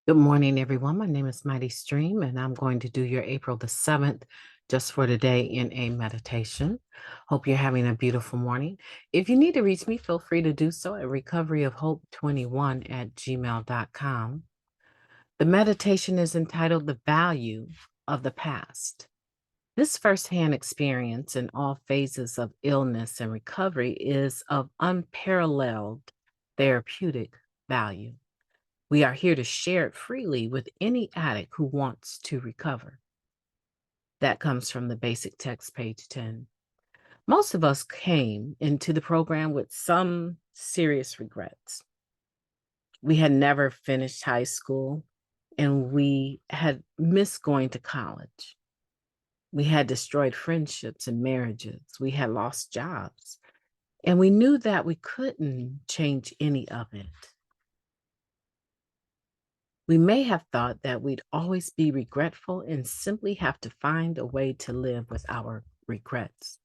Good morning, everyone. My name is Mighty Stream, and I'm going to do your April the 7th just for today in a meditation. Hope you're having a beautiful morning. If you need to reach me, feel free to do so at recoveryofhope21@gmail.com. The meditation is entitled The Value of the Past. This firsthand experience in all phases of illness and recovery is of unparalleled therapeutic value. We are here to share it freely with any addict who wants to recover. That comes from the basic text, page 10. Most of us came into the program with some serious regrets. We had never finished high school and we had missed going to college. We had destroyed friendships and marriages. We had lost jobs. And we knew that we couldn't change any of it. We may have thought that we'd always be regretful and simply have to find a way to live with our regrets.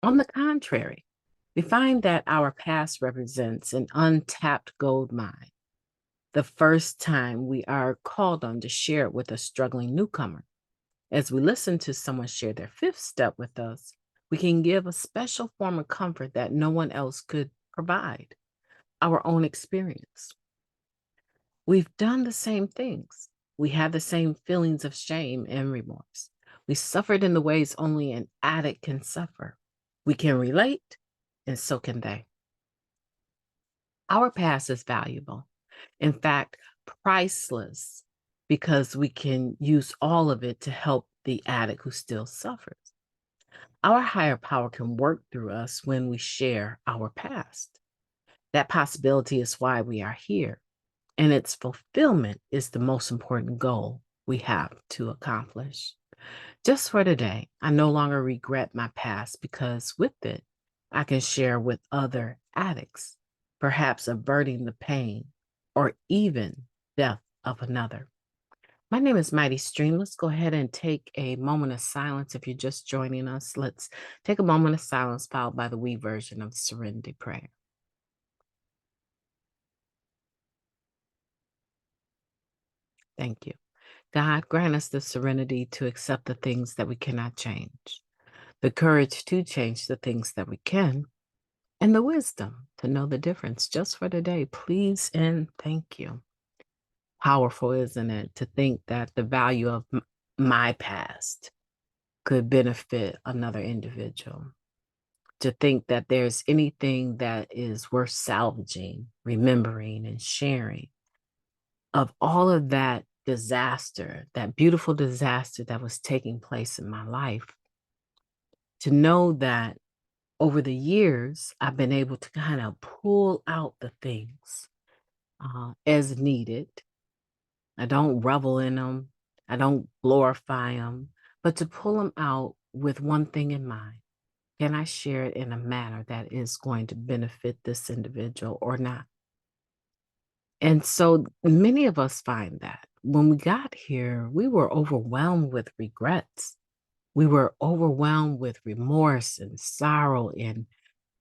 On the contrary, we find that our past represents an untapped gold mine. The first time we are called on to share it with a struggling newcomer. As we listen to someone share their fifth step with us, we can give a special form of comfort that no one else could provide, our own experience. We've done the same things. We have the same feelings of shame and remorse. We suffered in the ways only an addict can suffer. We can relate, and so can they. Our past is valuable. In fact, priceless, because we can use all of it to help the addict who still suffers. Our higher power can work through us when we share our past. That possibility is why we are here. And its fulfillment is the most important goal we have to accomplish. Just for today, I no longer regret my past because with it, I can share with other addicts, perhaps averting the pain or even death of another. My name is Mighty Stream. Let's go ahead and take a moment of silence. If you're just joining us, let's take a moment of silence followed by the we version of the Serenity Prayer. Thank you. God, grant us the serenity to accept the things that we cannot change, the courage to change the things that we can, and the wisdom to know the difference just for today. Please and thank you. Powerful, isn't it, to think that the value of my past could benefit another individual, to think that there's anything that is worth salvaging, remembering, and sharing of all of that disaster, that beautiful disaster that was taking place in my life, to know that over the years, I've been able to kind of pull out the things as needed. I don't revel in them. I don't glorify them, but to pull them out with one thing in mind. Can I share it in a manner that is going to benefit this individual or not? And so many of us find that when we got here, we were overwhelmed with regrets. We were overwhelmed with remorse and sorrow and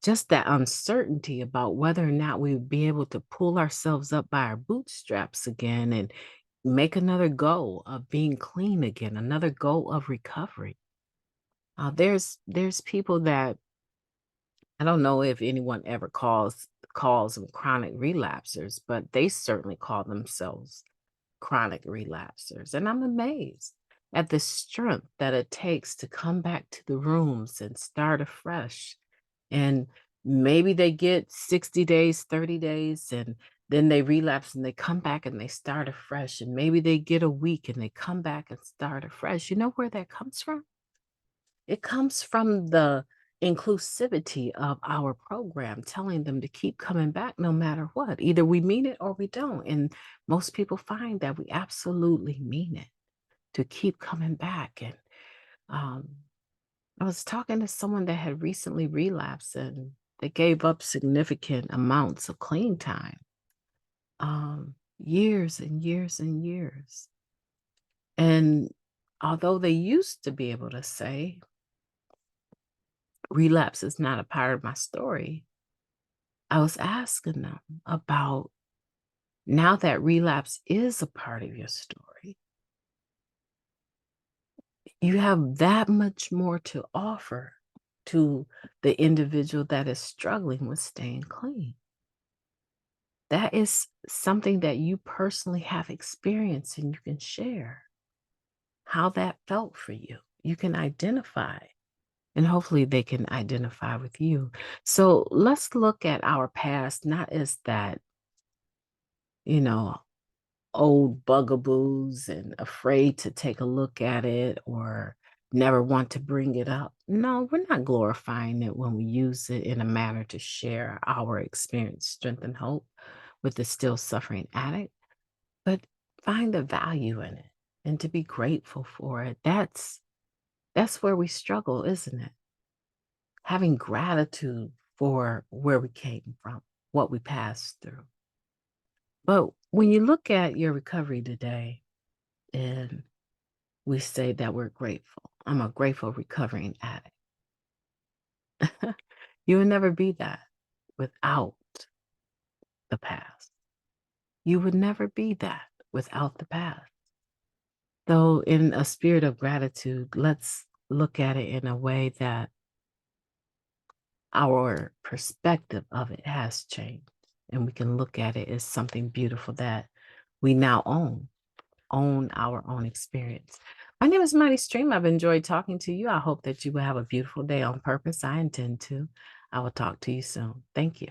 just that uncertainty about whether or not we would be able to pull ourselves up by our bootstraps again and make another go of being clean again, another go of recovery. There's people that I don't know if anyone ever calls them chronic relapsers, but they certainly call themselves chronic relapsers. And I'm amazed at the strength that it takes to come back to the rooms and start afresh. And maybe they get 60 days, 30 days, and then they relapse and they come back and they start afresh. And maybe they get a week and they come back and start afresh. You know where that comes from? It comes from the inclusivity of our program, telling them to keep coming back no matter what. Either we mean it or we don't. And most people find that we absolutely mean it to keep coming back. And um, I was talking to someone that had recently relapsed and they gave up significant amounts of clean time, years and years and years. And although they used to be able to say, relapse is not a part of my story, I was asking them about, now that relapse is a part of your story, you have that much more to offer to the individual that is struggling with staying clean. That is something that you personally have experienced and you can share how that felt for you. You can identify, and hopefully they can identify with you. So let's look at our past not as that, you know, old bugaboos and afraid to take a look at it or never want to bring it up. No, we're not glorifying it when we use it in a manner to share our experience, strength, and hope with the still suffering addict, but find the value in it and to be grateful for it. That's where we struggle, isn't it? Having gratitude for where we came from, what we passed through. But when you look at your recovery today, and we say that we're grateful. I'm a grateful recovering addict. You would never be that without the past. You would never be that without the past. So, in a spirit of gratitude, let's look at it in a way that our perspective of it has changed. And we can look at it as something beautiful that we now own our own experience. My name is Mighty Stream. I've enjoyed talking to you. I hope that you will have a beautiful day on purpose. I intend to. I will talk to you soon. Thank you.